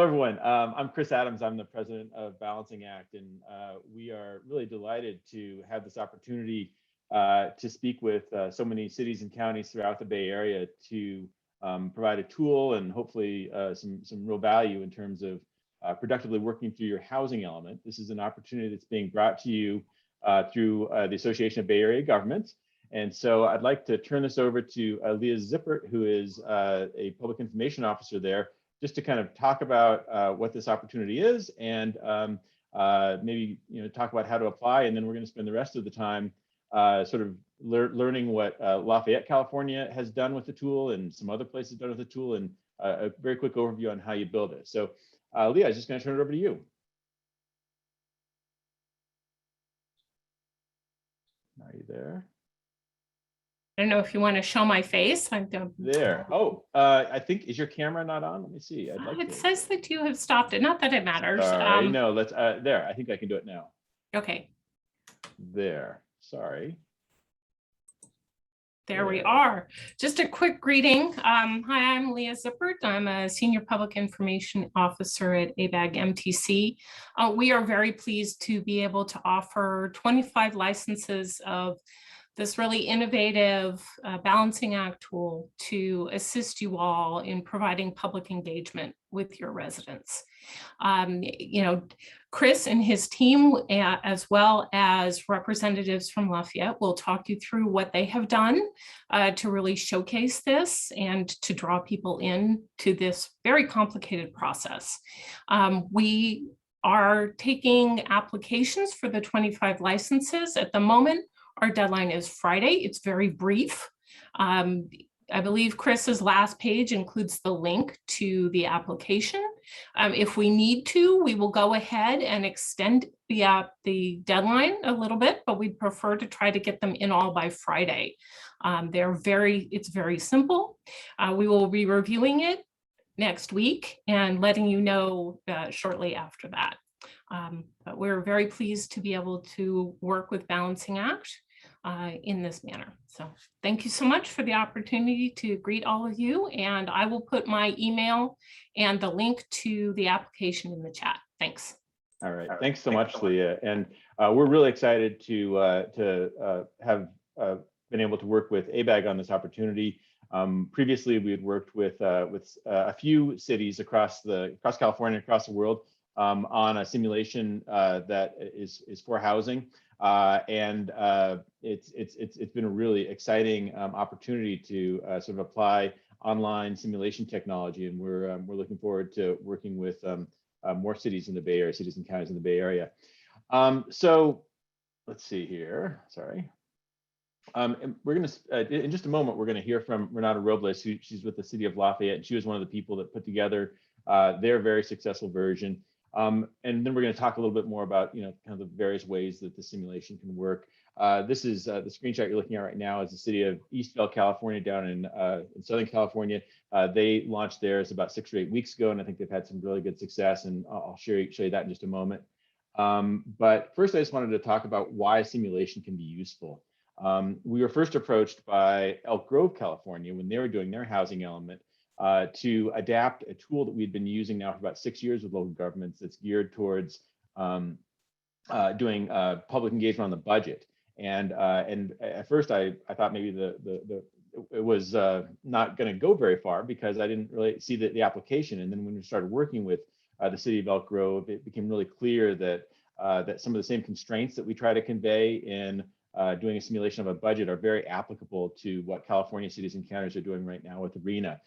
Hello, everyone. I'm Chris Adams. I'm the president of Balancing Act, and we are really delighted to have this opportunity to speak with so many cities and counties throughout the Bay Area to provide a tool and hopefully some real value in terms of productively working through your housing element. This is an opportunity that's being brought to you through the Association of Bay Area Governments. And so I'd like to turn this over to Leah Zippert, who is a public information officer there, just to kind of talk about what this opportunity is and maybe talk about how to apply. And then we're going to spend the rest of the time sort of learning what Lafayette, California has done with the tool and some other places done with the tool, and a very quick overview on how you build it. So Leah, I'm just going to turn it over to you. Are you there? I don't know if you want to show my face. I'm there. Oh, I think, is your camera not on? Let me see. It says that you have stopped it. Not that it matters. Sorry, no, let's, there, I think I can do it now. Okay. There, sorry. There we are. Just a quick greeting. Hi, I'm Leah Zippert. I'm a Senior Public Information Officer at ABAG MTC. We are very pleased to be able to offer 25 licenses of this really innovative Balancing Act tool to assist you all in providing public engagement with your residents. Chris and his team, as well as representatives from Lafayette, will talk you through what they have done to really showcase this and to draw people in to this very complicated process. We are taking applications for the 25 licenses at the moment. Our deadline is Friday. It's very brief. I believe Chris's last page includes the link to the application. If we need to, we will go ahead and extend the deadline a little bit, but we'd prefer to try to get them in all by Friday. It's very simple. We will be reviewing it next week and letting you know shortly after that. But we're very pleased to be able to work with Balancing Act in this manner. So thank you so much for the opportunity to greet all of you, and I will put my email and the link to the application in the chat. Thanks. All right, thanks so much, Leah. And we're really excited to have been able to work with ABAG on this opportunity. Previously, we had worked with a few cities across California, across the world, on a simulation that is for housing. It's been a really exciting opportunity to sort of apply online simulation technology, and we're looking forward to working with more cities in the Bay Area, cities and counties in the Bay Area. So let's see here. Sorry. And we're going to, in just a moment, we're going to hear from Renata Robles, she's with the city of Lafayette, and she was one of the people that put together their very successful version. And then we're going to talk a little bit more about, kind of the various ways that the simulation can work. This is the screenshot you're looking at right now is the city of Eastvale, California, down in Southern California. They launched theirs about 6 or 8 weeks ago, and I think they've had some really good success, and I'll show you that in just a moment. But first, I just wanted to talk about why simulation can be useful. We were first approached by Elk Grove, California, when they were doing their housing element, to adapt a tool that we've been using now for about 6 years with local governments that's geared towards doing public engagement on the budget. And at first I thought maybe it was not going to go very far because I didn't really see the application. And then when we started working with the city of Elk Grove, it became really clear that that some of the same constraints that we try to convey in doing a simulation of a budget are very applicable to what California cities and counties are doing right now with RENA.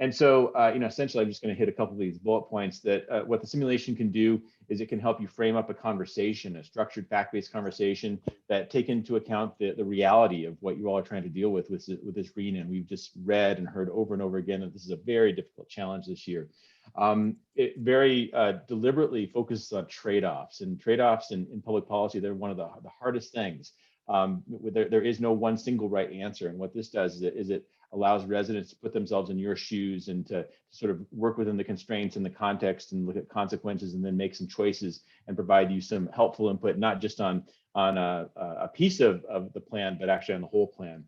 And so, essentially, I'm just going to hit a couple of these bullet points that what the simulation can do is it can help you frame up a conversation, a structured fact-based conversation that take into account the reality of what you all are trying to deal with this RENA. And we've just read and heard over and over again that this is a very difficult challenge this year. It very deliberately focuses on trade-offs, and trade-offs in public policy, they're one of the hardest things. There is no one single right answer. And what this does is it allows residents to put themselves in your shoes and to sort of work within the constraints and the context and look at consequences and then make some choices and provide you some helpful input, not just on a piece of the plan, but actually on the whole plan.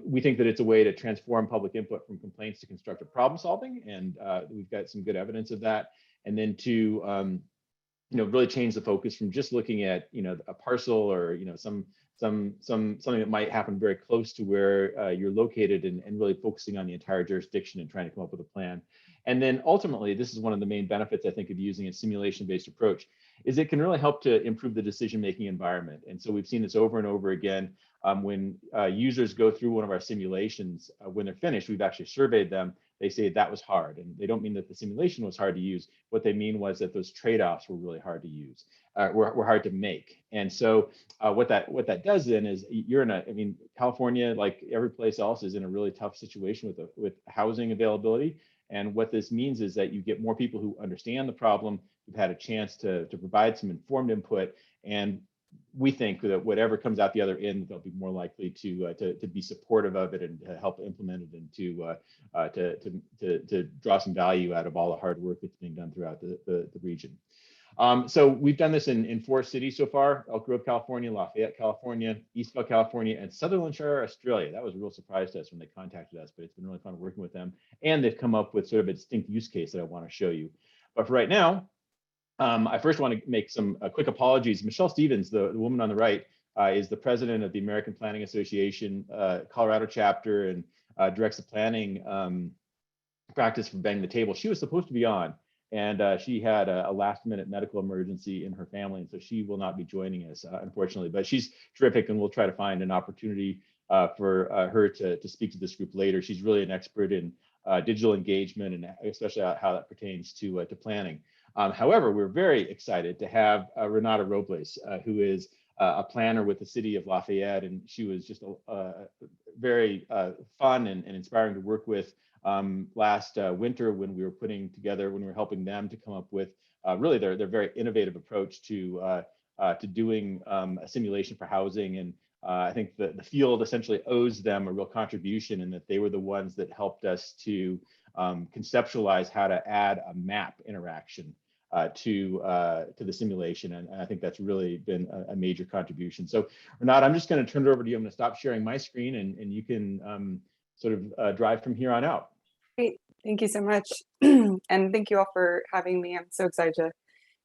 We think that it's a way to transform public input from complaints to constructive problem solving, and we've got some good evidence of that. and then to really change the focus from just looking at a parcel or something that might happen very close to where you're located, and really focusing on the entire jurisdiction and trying to come up with a plan. And then ultimately, this is one of the main benefits I think of using a simulation-based approach, is it can really help to improve the decision-making environment. And so we've seen this over and over again. When users go through one of our simulations, when they're finished, we've actually surveyed them. They say that was hard, and they don't mean that the simulation was hard to use. What they mean was that those trade-offs were really hard to use, were hard to make. And so what that does then is California, like every place else, is in a really tough situation with housing availability. And what this means is that you get more people who understand the problem, who've had a chance to provide some informed input, and we think that whatever comes out the other end, they'll be more likely to be supportive of it and to help implement it, and to draw some value out of all the hard work that's being done throughout the region. So we've done this in 4 cities so far: Elk Grove, California; Lafayette, California; Eastvale, California; and Sutherlandshire, Australia. That was a real surprise to us when they contacted us, but it's been really fun working with them. And they've come up with sort of a distinct use case that I want to show you. But for right now, I first want to make some quick apologies. Michelle Stevens, the woman on the right, is the president of the American Planning Association Colorado chapter, and directs the planning practice for Bang the Table. She was supposed to be on, and she had a last-minute medical emergency in her family, and so she will not be joining us, unfortunately. But she's terrific, and we'll try to find an opportunity for her to speak to this group later. She's really an expert in digital engagement, and especially how that pertains to planning. However, we're very excited to have Renata Robles, who is a planner with the city of Lafayette, and she was just very fun and inspiring to work with last winter when we were helping them to come up with really their very innovative approach to doing a simulation for housing. And I think the field essentially owes them a real contribution, in that they were the ones that helped us to conceptualize how to add a map interaction to the simulation, and I think that's really been a major contribution. So Renata, I'm just going to turn it over to you. I'm going to stop sharing my screen, and you can sort of drive from here on out. Great, thank you so much. And thank you all for having me. I'm so excited to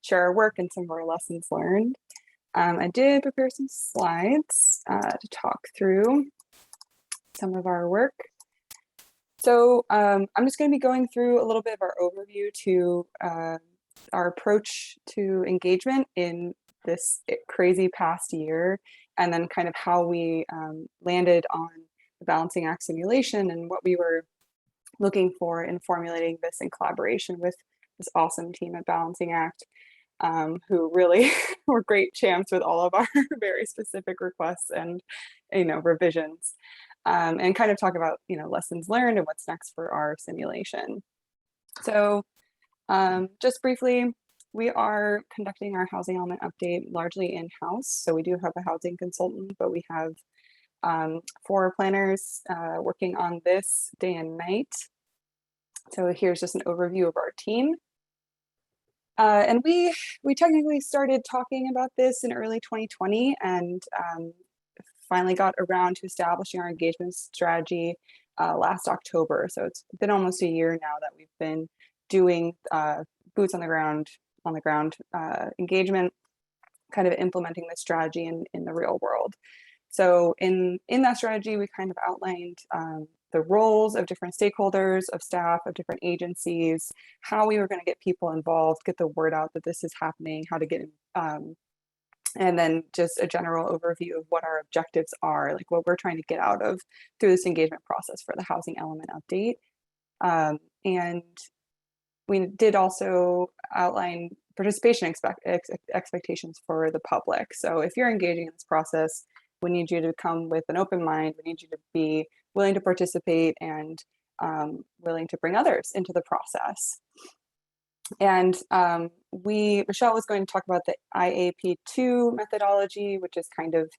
share our work and some of our lessons learned. I did prepare some slides to talk through some of our work. So I'm just going to be going through a little bit of our overview to our approach to engagement in this crazy past year, and then kind of how we landed on the balancing act simulation and what we were looking for in formulating this in collaboration with this awesome team at Balancing Act, who really were great champs with all of our very specific requests and revisions, and kind of talk about lessons learned and what's next for our simulation. So just briefly, we are conducting our housing element update largely in-house. So we do have a housing consultant, but we have 4 planners working on this day and night. So here's just an overview of our team. And we technically started talking about this in early 2020, and finally got around to establishing our engagement strategy last October. So it's been almost a year now that we've been doing boots on the ground engagement, kind of implementing this strategy in the real world. So in that strategy, we kind of outlined the roles of different stakeholders, of staff, of different agencies, how we were going to get people involved, get the word out that this is happening, how to get and then just a general overview of what our objectives are, like what we're trying to get out of through this engagement process for the housing element update. And we did also outline participation expectations for the public. So if you're engaging in this process, we need you to come with an open mind. We need you to be willing to participate and willing to bring others into the process. And Michelle was going to talk about the IAP2 methodology, which is kind of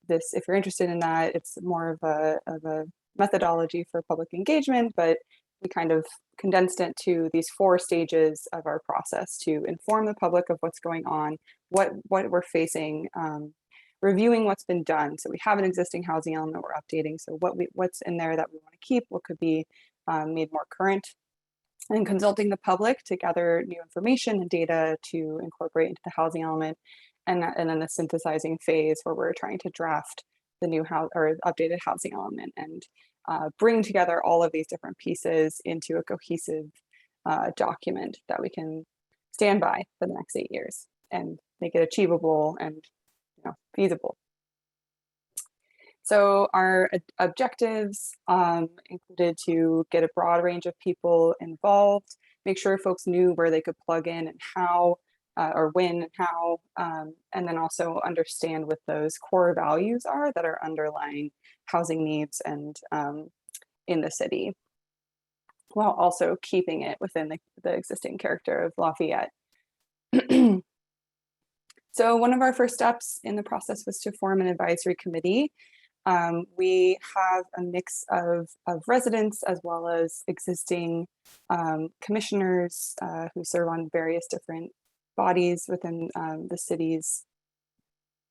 this, if you're interested in that, it's more of a methodology for public engagement, but we kind of condensed it to these 4 stages of our process to inform the public of what's going on, what we're facing, reviewing what's been done. So we have an existing housing element we're updating. So what's in there that we want to keep, what could be made more current, and consulting the public to gather new information and data to incorporate into the housing element, and then the synthesizing phase where we're trying to draft the new house or updated housing element and bring together all of these different pieces into a cohesive document that we can stand by for the next 8 years and make it achievable and feasible. So our objectives included to get a broad range of people involved, make sure folks knew where they could plug in and how, or when and how, and then also understand what those core values are that are underlying housing needs and in the city, while also keeping it within the existing character of Lafayette. So one of our first steps in the process was to form an advisory committee. We have a mix of residents as well as existing commissioners who serve on various different bodies within the city's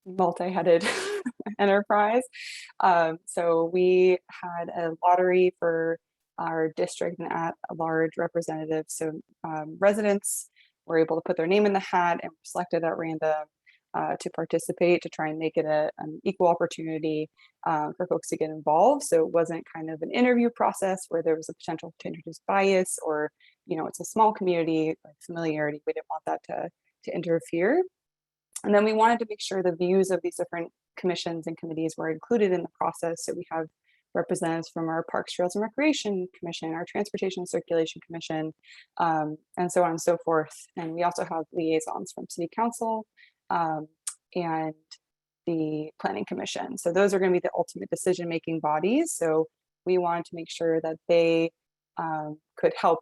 multi-headed enterprise. So we had a lottery for our district and at-large representatives. So residents were able to put their name in the hat and were selected at random to participate, to try and make it an equal opportunity for folks to get involved. So it wasn't kind of an interview process where there was a potential to introduce bias, or, it's a small community, like familiarity. We didn't want that to interfere. And then we wanted to make sure the views of these different commissions and committees were included in the process. So we have representatives from our Parks, Trails, and Recreation Commission, our Transportation and Circulation Commission, and so on and so forth. And we also have liaisons from City Council and the Planning Commission. So those are going to be the ultimate decision-making bodies. So we wanted to make sure that they could help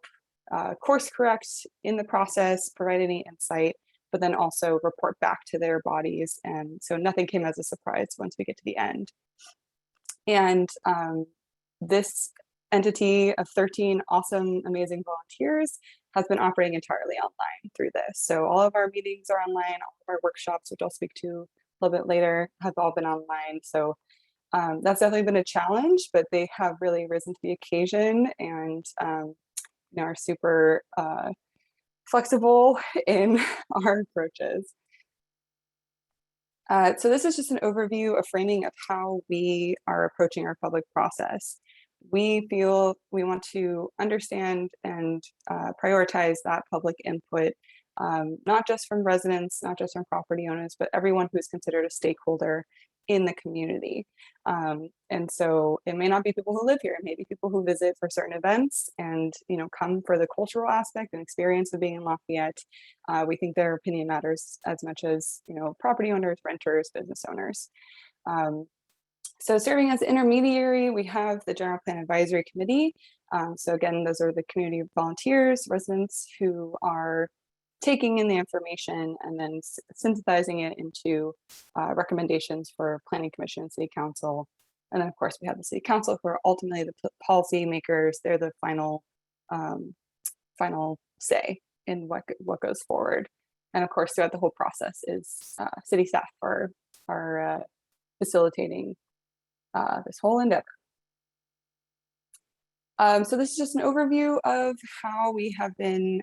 course correct in the process, provide any insight, but then also report back to their bodies. And so nothing came as a surprise once we get to the end. And this entity of 13 awesome, amazing volunteers has been operating entirely online through this. So all of our meetings are online, all of our workshops, which I'll speak to a little bit later, have all been online. So that's definitely been a challenge, but they have really risen to the occasion and are super flexible in our approaches. So this is just an overview, a framing of how we are approaching our public process. We feel we want to understand and prioritize that public input, not just from residents, not just from property owners, but everyone who's considered a stakeholder in the community. And so it may not be people who live here, it may be people who visit for certain events and come for the cultural aspect and experience of being in Lafayette. We think their opinion matters as much as property owners, renters, business owners. So serving as intermediary, we have the General Plan Advisory Committee. So again, those are the community volunteers, residents who are taking in the information and then synthesizing it into recommendations for Planning Commission and City Council. And then of course we have the City Council, who are ultimately the policy makers. They're the final say in what goes forward. And of course throughout the whole process is city staff are facilitating this whole endeavor. So this is just an overview of how we have been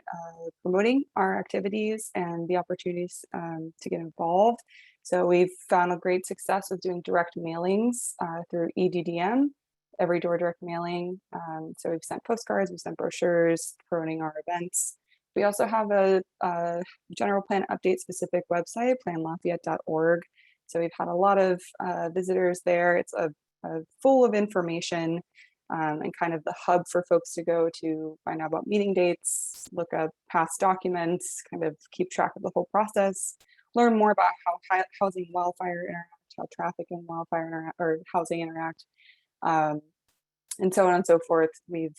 promoting our activities and the opportunities to get involved. So we've found a great success with doing direct mailings through EDDM, every door direct mailing. So we've sent postcards, we've sent brochures promoting our events. We also have a general plan update specific website, planlafayette.org. So we've had a lot of visitors there. It's full of information and kind of the hub for folks to go to find out about meeting dates, look up past documents, kind of keep track of the whole process, learn more about how housing and wildfire interact, how traffic and wildfire interact, or housing interact, and so on and so forth. We've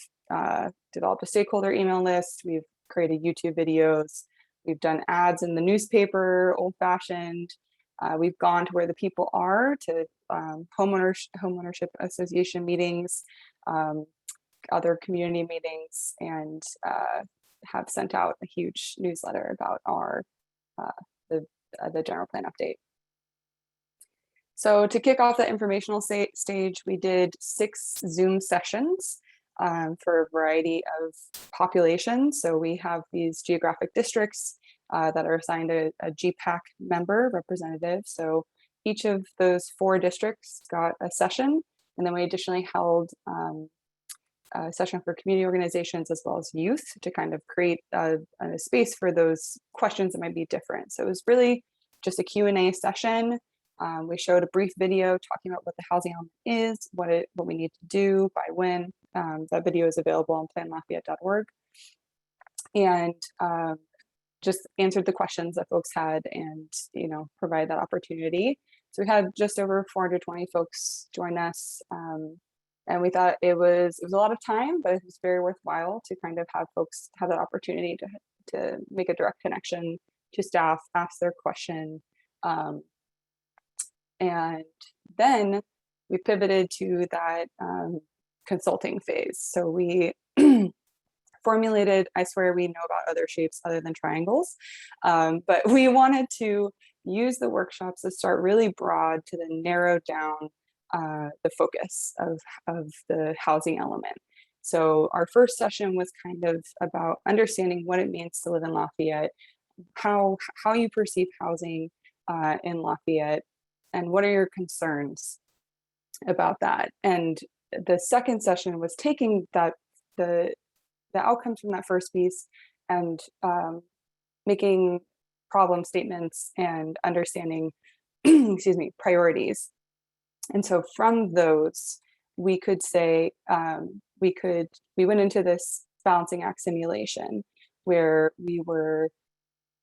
developed a stakeholder email list. We've created YouTube videos. We've done ads in the newspaper, old-fashioned. We've gone to where the people are, to homeownership association meetings, other community meetings, and have sent out a huge newsletter about our the general plan update. So to kick off the informational stage, we did 6 Zoom sessions for a variety of populations. So we have these geographic districts that are assigned a GPAC member representative. So each of those 4 districts got a session, and then we additionally held a session for community organizations as well as youth to kind of create a space for those questions that might be different. So it was really just a Q&A session. We showed a brief video talking about what the housing element is, what we need to do, by when. That video is available on planlafayette.org. And just answered the questions that folks had and, provide that opportunity. So we had just over 420 folks join us. And we thought it was a lot of time, but it was very worthwhile to kind of have folks have that opportunity to make a direct connection to staff, ask their question. And then we pivoted to that consulting phase. So we formulated, I swear we know about other shapes other than triangles, but we wanted to use the workshops to start really broad to then narrow down the focus of the housing element. So our first session was kind of about understanding what it means to live in Lafayette, how you perceive housing in Lafayette, and what are your concerns about that. And the second session was taking the outcomes from that first piece and making problem statements and understanding, excuse me, priorities. And so from those, we could say, we went into this balancing act simulation where we were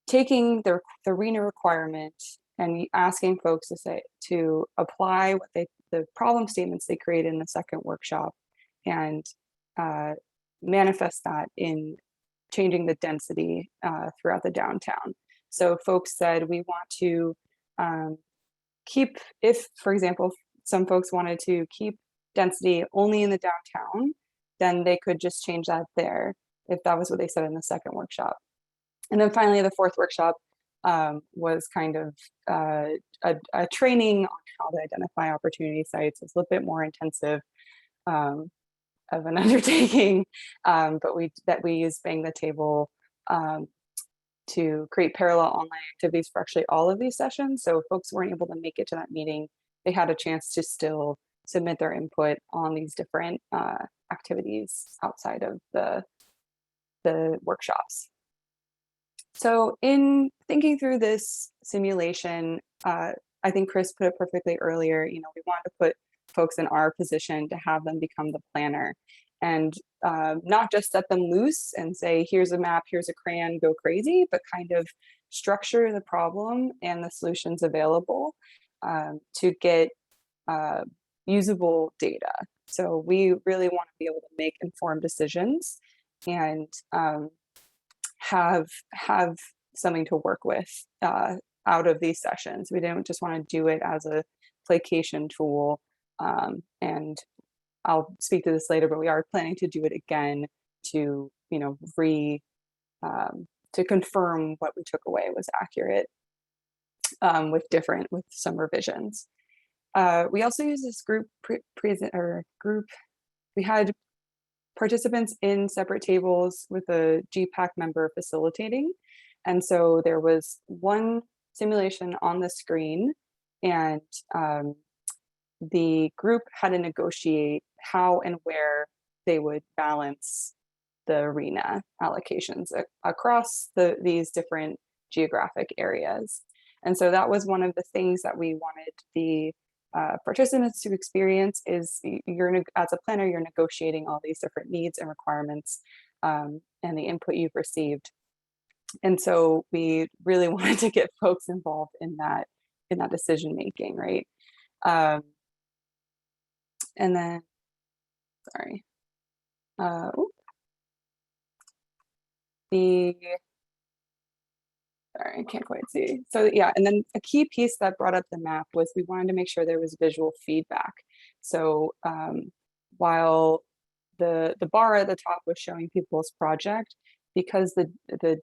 taking the RENA requirement and asking folks to apply the problem statements they created in the second workshop and manifest that in changing the density throughout the downtown. So folks said we want to keep, if, for example, some folks wanted to keep density only in the downtown, then they could just change that there, if that was what they said in the second workshop. And then finally, the fourth workshop was kind of a training on how to identify opportunity sites. It's a little bit more intensive of an undertaking, but we used Bang the Table to create parallel online activities for actually all of these sessions. So if folks weren't able to make it to that meeting, they had a chance to still submit their input on these different activities outside of the workshops. So in thinking through this simulation, I think Chris put it perfectly earlier, we wanted to put folks in our position to have them become the planner and not just set them loose and say, here's a map, here's a crayon, go crazy, but kind of structure the problem and the solutions available to get usable data. So we really want to be able to make informed decisions and have something to work with out of these sessions. We don't just want to do it as a placation tool. And I'll speak to this later, but we are planning to do it again to, to confirm what we took away was accurate with some revisions. We also use this group we had participants in separate tables with a GPAC member facilitating. And so there was one simulation on the screen and the group had to negotiate how and where they would balance the RENA allocations across these different geographic areas. And so that was one of the things that we wanted the participants to experience is as a planner, you're negotiating all these different needs and requirements and the input you've received. And so we really wanted to get folks involved in that decision making, right? And then, sorry, sorry, I can't quite see. So yeah, and then a key piece that brought up the map was we wanted to make sure there was visual feedback. So while the bar at the top was showing people's project, because the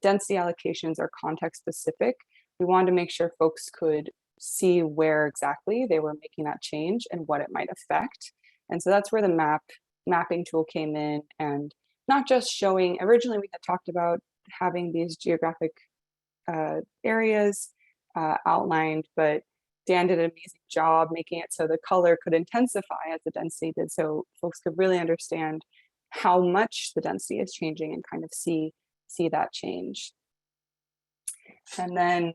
density allocations are context specific, we wanted to make sure folks could see where exactly they were making that change and what it might affect. And so that's where the map mapping tool came in, and not just showing, originally we had talked about having these geographic areas outlined, but Dan did an amazing job making it so the color could intensify as the density did, so folks could really understand how much the density is changing and kind of see that change. And then,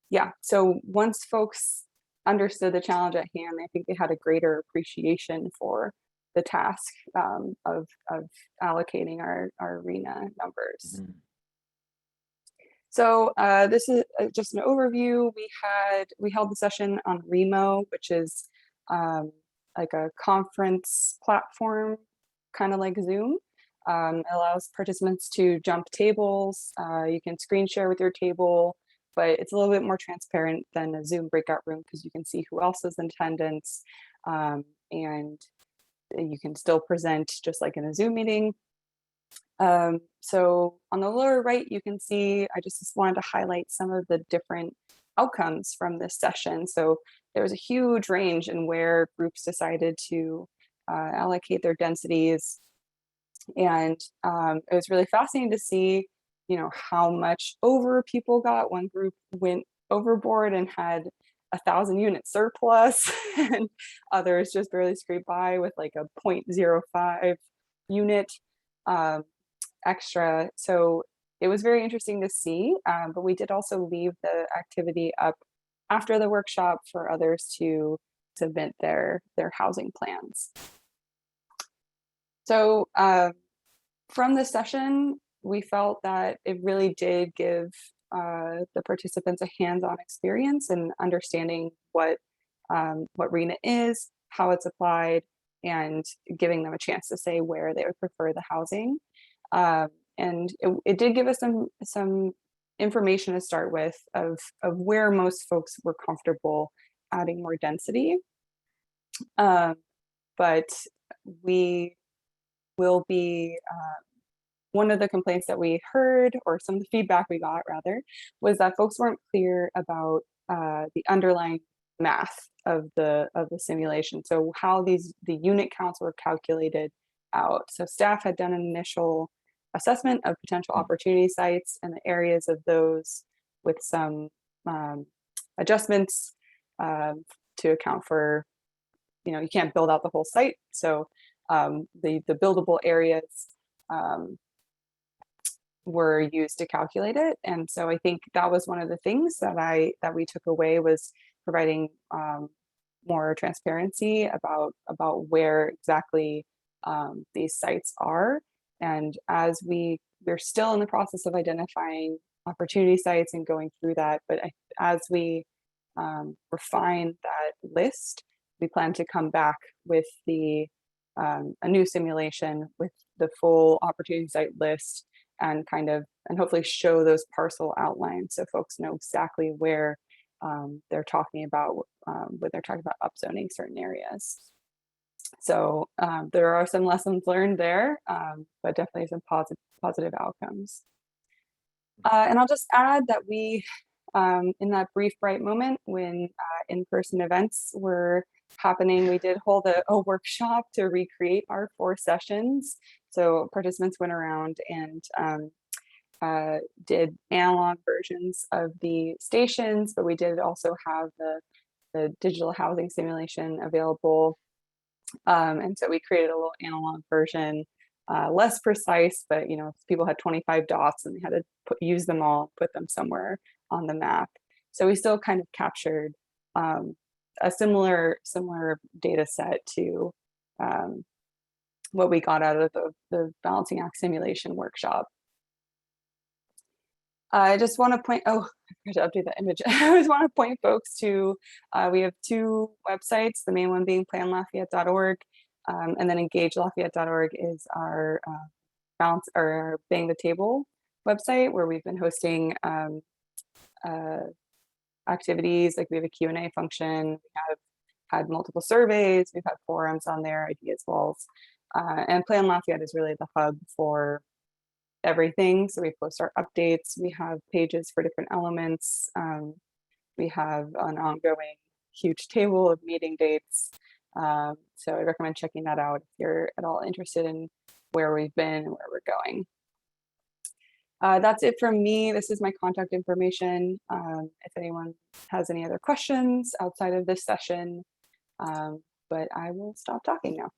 yeah, so once folks understood the challenge at hand, I think they had a greater appreciation for the task of allocating our RENA numbers. Mhm. So this is just an overview. We held the session on Remo, which is like a conference platform, kind of like Zoom. It allows participants to jump tables. You can screen share with your table, but it's a little bit more transparent than a Zoom breakout room because you can see who else is in attendance, and you can still present just like in a Zoom meeting. So on the lower right, you can see, I just wanted to highlight some of the different outcomes from this session. So there was a huge range in where groups decided to allocate their densities. And it was really fascinating to see, how much over people got. One group went overboard and had 1,000 unit surplus, and others just barely scraped by with like a 0.05 unit extra. So it was very interesting to see, but we did also leave the activity up after the workshop for others to submit their housing plans. So from this session, we felt that it really did give the participants a hands-on experience in understanding what RENA is, how it's applied, and giving them a chance to say where they would prefer the housing. And it did give us some information to start with of where most folks were comfortable adding more density. But we will be, one of the complaints that we heard, or some of the feedback we got rather, was that folks weren't clear about the underlying math of the simulation. So how the unit counts were calculated out. So staff had done an initial assessment of potential opportunity sites and the areas of those with some adjustments to account for, you can't build out the whole site. So the buildable areas were used to calculate it. And so I think that was one of the things that we took away, was providing more transparency about where exactly these sites are. And as we're still in the process of identifying opportunity sites and going through that, but as we refine that list, we plan to come back with a new simulation with the full opportunity site list, and hopefully show those parcel outlines so folks know exactly where they're talking about when they're talking about upzoning certain areas. So there are some lessons learned there, but definitely some positive outcomes. And I'll just add that we, in that brief bright moment when in-person events were happening, we did hold a workshop to recreate our 4 sessions. So participants went around and did analog versions of the stations, but we did also have the digital housing simulation available. And so we created a little analog version, less precise, but people had 25 dots and they had to use them all, put them somewhere on the map. So we still kind of captured a similar data set to what we got out of the balancing act simulation workshop. I just want to point, I forgot to update that image. I just want to point folks to, we have 2 websites, the main one being planlafayette.org, and then engagelafayette.org is our our Bang the Table website, where we've been hosting activities. Like we have a Q&A function, we have had multiple surveys, we've had forums on there, ideas walls, and Plan Lafayette is really the hub for everything. So we post our updates, we have pages for different elements, we have an ongoing huge table of meeting dates, So I recommend checking that out if you're at all interested in where we've been and where we're going. That's it from me. This is my contact information. If anyone has any other questions outside of this session, but I will stop talking now.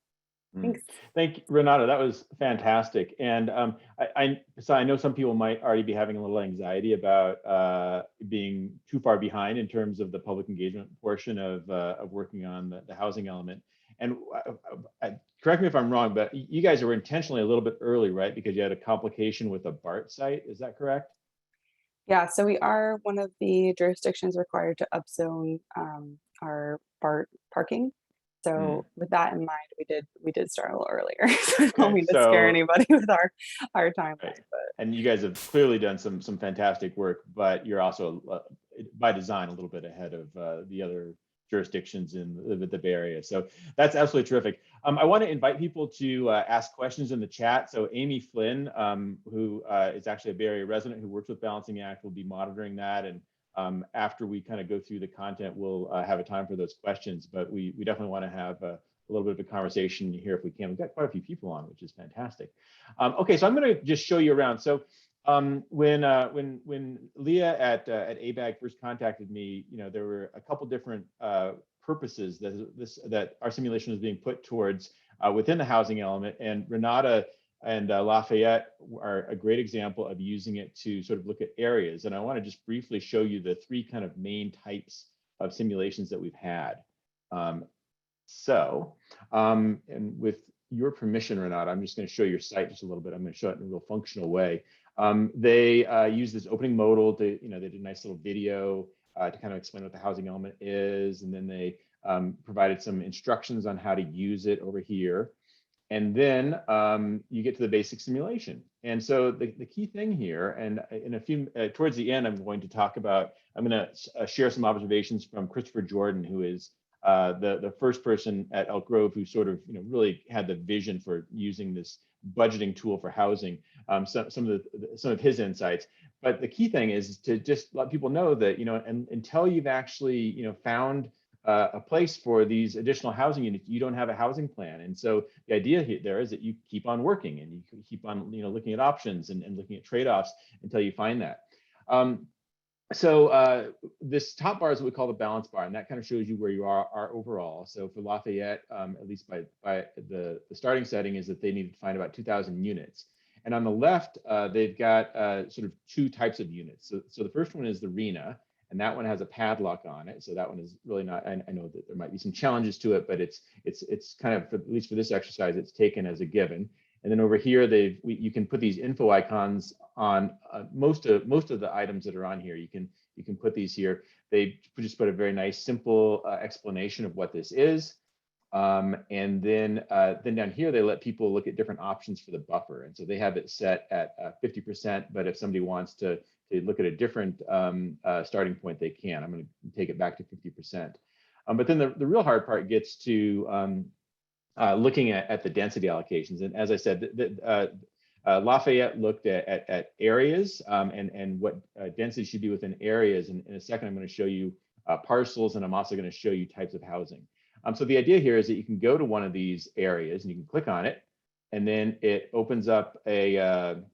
Thanks. Thank you, Renata. That was fantastic. And so I know some people might already be having a little anxiety about being too far behind in terms of the public engagement portion of working on the housing element. And correct me if I'm wrong, but you guys were intentionally a little bit early, right? Because you had a complication with a BART site. Is that correct? Yeah, so we are one of the jurisdictions required to upzone our BART parking. So with that in mind, we did start a little earlier. So I don't mean to scare anybody with our timeline. Right. But And you guys have clearly done some fantastic work, but you're also by design a little bit ahead of the other jurisdictions in the Bay Area. So that's absolutely terrific. I want to invite people to ask questions in the chat. So Amy Flynn, who is actually a Bay Area resident who works with Balancing Act, will be monitoring that. And after we kind of go through the content, we'll have a time for those questions. But we definitely want to have a little bit of a conversation here if we can. We've got quite a few people on, which is fantastic. Okay, so I'm going to just show you around. So when Leah at ABAG first contacted me, there were a couple different purposes that our simulation was being put towards within the housing element, and Renata and Lafayette are a great example of using it to sort of look at areas. And I want to just briefly show you the three kind of main types of simulations that we've had. And with your permission, Renata, I'm just going to show your site just a little bit. I'm going to show it in a real functional way. They use this opening modal to, they did a nice little video to kind of explain what the housing element is. And then they provided some instructions on how to use it over here. And then you get to the basic simulation. And so the key thing here, and in a few, towards the end, I'm going to share some observations from Christopher Jordan, who is the first person at Elk Grove who sort of really had the vision for using this budgeting tool for housing. Some of his insights. But the key thing is to just let people know that until you've actually found a place for these additional housing units, you don't have a housing plan. And so the idea there is that you keep on working and you keep on looking at options and looking at trade-offs until you find that. So this top bar is what we call the balance bar, and that kind of shows you where you are overall. So for Lafayette, at least by the starting setting is that they need to find about 2,000 units. And on the left, they've got sort of two types of units. So the first one is the RENA, and that one has a padlock on it. So that one is really not, I know that there might be some challenges to it, but it's kind of, at least for this exercise, it's taken as a given. And then over here, you can put these info icons on most of the items that are on here. You can put these here. They just put a very nice, simple explanation of what this is. And then down here, they let people look at different options for the buffer. And so they have it set at 50%, but if somebody wants to look at a different starting point, they can. I'm going to take it back to 50%. But then the real hard part gets to looking at the density allocations. And as I said, Lafayette looked at areas and what density should be within areas. And in a second, I'm going to show you parcels, and I'm also going to show you types of housing. So the idea here is that you can go to one of these areas and you can click on it, and then it opens up an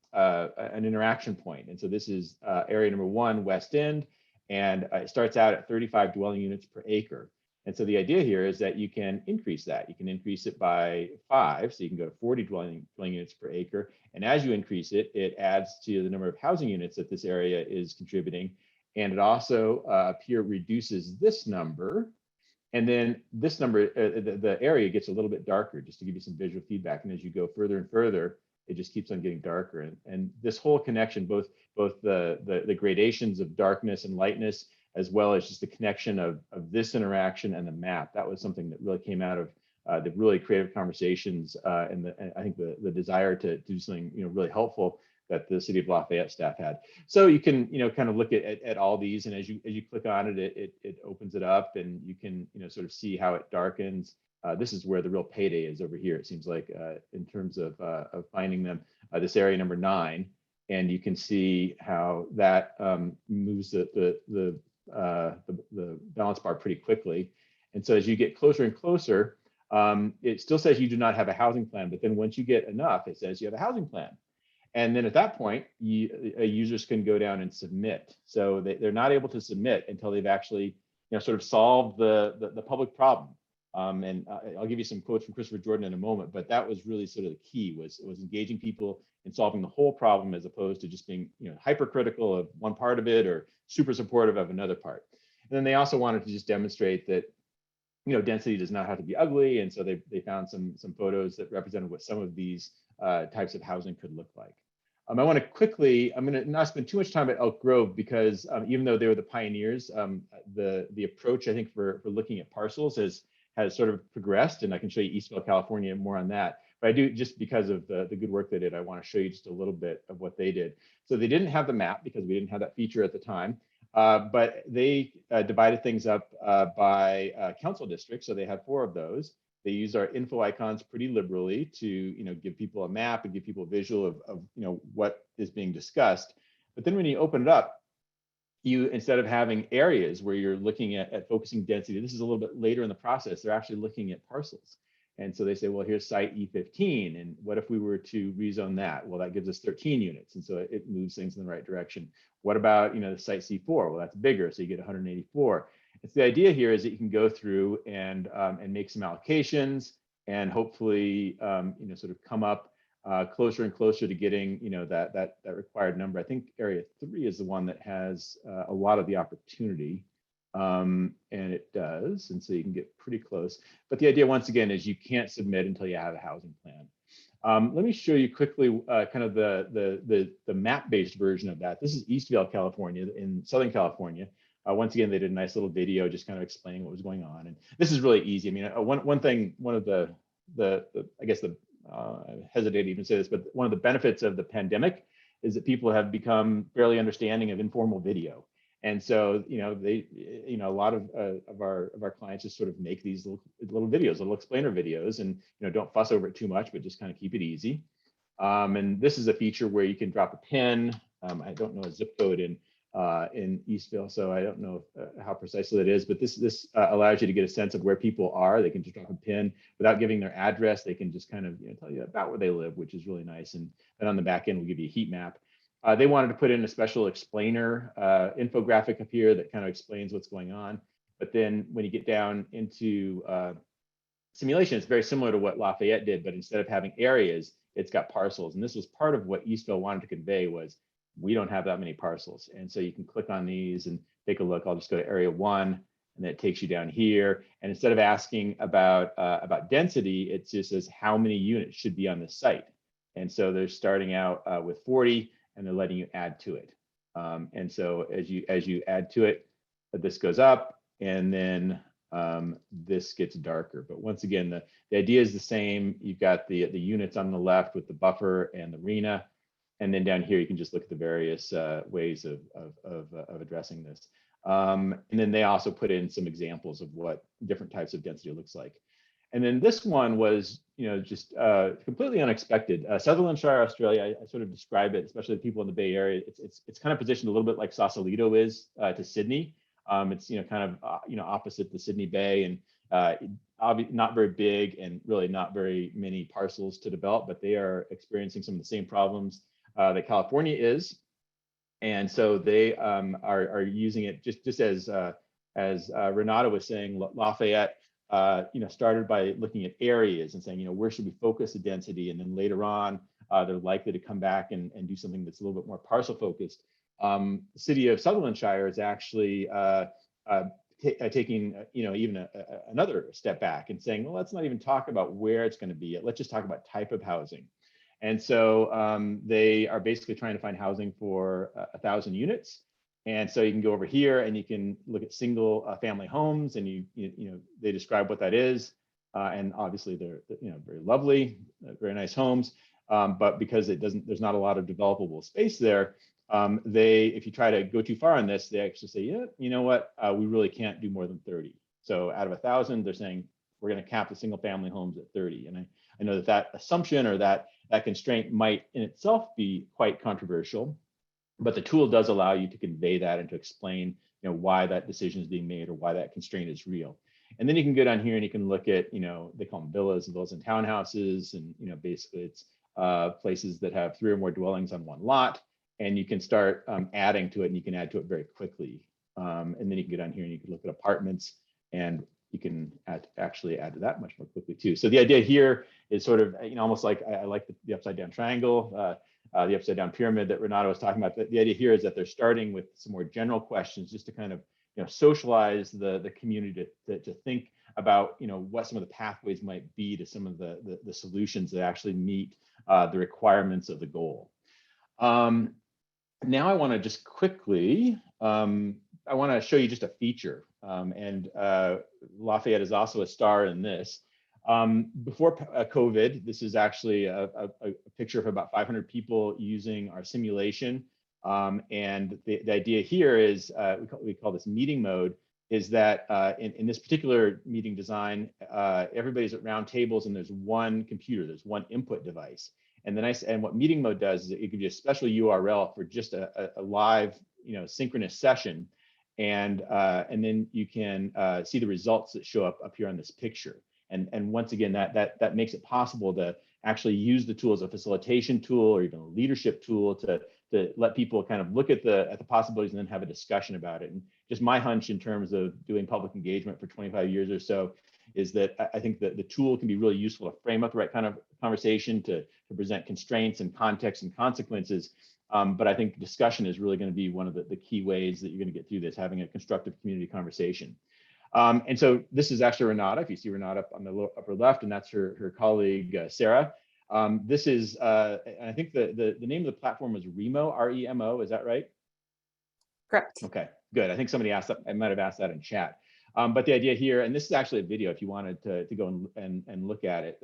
interaction point. And so this is area number 1, West End, and it starts out at 35 dwelling units per acre. And so the idea here is that you can increase that. You can increase it by 5, so you can go to 40 dwelling units per acre. And as you increase it, it adds to the number of housing units that this area is contributing. And it also up here reduces this number. And then this number, the area gets a little bit darker, just to give you some visual feedback. And as you go further and further, it just keeps on getting darker. And this whole connection, both the gradations of darkness and lightness, as well as just the connection of this interaction and the map, that was something that really came out of the really creative conversations and I think the desire to do something really helpful that the City of Lafayette staff had. So you can kind of look at all these, and as you click on it, it opens it up, and you can sort of see how it darkens. This is where the real payday is over here. It seems like in terms of finding them, this area number 9, and you can see how that moves the balance bar pretty quickly. And so as you get closer and closer, it still says you do not have a housing plan, but then once you get enough, it says you have a housing plan. And then at that point, users can go down and submit. So they're not able to submit until they've actually, sort of solved the public problem. And I'll give you some quotes from Christopher Jordan in a moment, but that was really sort of the key, was engaging people in solving the whole problem, as opposed to just being, hypercritical of one part of it or super supportive of another part. And then they also wanted to just demonstrate that, density does not have to be ugly. And so they found some photos that represented what some of these types of housing could look like. I want to quickly, I'm going to not spend too much time at Elk Grove, because even though they were the pioneers, the approach, I think, for looking at parcels has sort of progressed, and I can show you Eastvale, California, more on that. But I do, just because of the good work they did, I want to show you just a little bit of what they did. So they didn't have the map because we didn't have that feature at the time, but they divided things up by council districts. So they had 4 of those. They use our info icons pretty liberally to, give people a map and give people a visual of what is being discussed. But then when you open it up, you, instead of having areas where you're looking at focusing density, this is a little bit later in the process, they're actually looking at parcels. And so they say, well, here's site E15, and what if we were to rezone that? Well, that gives us 13 units, and so it moves things in the right direction. What about, the site C4? Well, that's bigger, so you get 184. It's the idea here is that you can go through and make some allocations, and hopefully, sort of come up closer and closer to getting, that required number. I think area 3 is the one that has a lot of the opportunity, and it does, and so you can get pretty close. But the idea, once again, is you can't submit until you have a housing plan. Let me show you quickly kind of the map-based version of that. This is Eastvale, California, in Southern California. Once again, they did a nice little video just kind of explaining what was going on. And this is really easy. I mean, one of the I guess I hesitate to even say this, but one of the benefits of the pandemic is that people have become fairly understanding of informal video. And so, a lot of our clients just sort of make these little videos, little explainer videos, and, don't fuss over it too much, but just kind of keep it easy. And this is a feature where you can drop a pin. I don't know a zip code in Eastvale, so I don't know how precisely it is, but this allows you to get a sense of where people are. They can just drop a pin without giving their address. They can just kind of tell you about where they live, which is really nice. And then on the back end, we'll give you a heat map. They wanted to put in a special explainer infographic up here that kind of explains what's going on. But then when you get down into simulation, it's very similar to what Lafayette did, but instead of having areas, it's got parcels. And this was part of what Eastvale wanted to convey, was we don't have that many parcels. And so you can click on these and take a look. I'll just go to area 1, and then it takes you down here. And instead of asking about density, it just says how many units should be on the site. And so they're starting out with 40, and they're letting you add to it. And so as you add to it, this goes up, and then this gets darker. But once again, the idea is the same. You've got the units on the left with the buffer and the RENA. And then down here, you can just look at the various ways of addressing this. And then they also put in some examples of what different types of density looks like. And then this one was, just completely unexpected. Sutherlandshire, Australia, I sort of describe it, especially the people in the Bay Area. It's kind of positioned a little bit like Sausalito is to Sydney. It's kind of opposite the Sydney Bay, and not very big, and really not very many parcels to develop. But they are experiencing some of the same problems that California is, and so they are using it just as Renata was saying. Lafayette, started by looking at areas and saying, where should we focus the density, and then later on, they're likely to come back and do something that's a little bit more parcel focused. The city of Sutherlandshire is actually taking, even another step back and saying, well, let's not even talk about where it's going to be. Let's just talk about type of housing. And so they are basically trying to find housing for 1,000 units. And so you can go over here and you can look at single family homes, and they describe what that is. And obviously they're very lovely, very nice homes. But because there's not a lot of developable space there, if you try to go too far on this, they actually say, yeah, you know what, we really can't do more than 30. So out of 1,000, they're saying we're going to cap the single family homes at 30. And I know that assumption or that constraint might in itself be quite controversial, but the tool does allow you to convey that and to explain, why that decision is being made or why that constraint is real. And then you can go down here and you can look at, they call them villas and townhouses. And, basically it's places that have 3 or more dwellings on one lot. And you can start adding to it, and you can add to it very quickly. And then you can go down here and you can look at apartments, and you can actually add to that much more quickly too. So the idea here is sort of, almost like I like the upside down triangle, the upside down pyramid that Renata was talking about. The idea here is that they're starting with some more general questions just to kind of socialize the community to think about what some of the pathways might be to some of the solutions that actually meet the requirements of the goal. Now I want to just quickly, I want to show you just a feature, and Lafayette is also a star in this. Before COVID, this is actually a picture of about 500 people using our simulation. And the idea here is, we call this meeting mode, is that in this particular meeting design, everybody's at round tables and there's one computer, there's one input device. And what meeting mode does is it gives you a special URL for just a live, synchronous session. And then you can see the results that show up here on this picture. And once again, that makes it possible to actually use the tool as a facilitation tool or even a leadership tool to let people kind of look at the possibilities and then have a discussion about it. And just my hunch in terms of doing public engagement for 25 years or so is that I think that the tool can be really useful to frame up the right kind of conversation, to present constraints and context and consequences. But I think discussion is really going to be one of the key ways that you're going to get through this, having a constructive community conversation. And so this is actually Renata, if you see Renata up on the upper left, and that's her colleague, Sarah. This is, I think the name of the platform was Remo, R-E-M-O, is that right? Correct. Okay, good. I think somebody asked that, I might have asked that in chat. But the idea here, and this is actually a video if you wanted to go and look at it,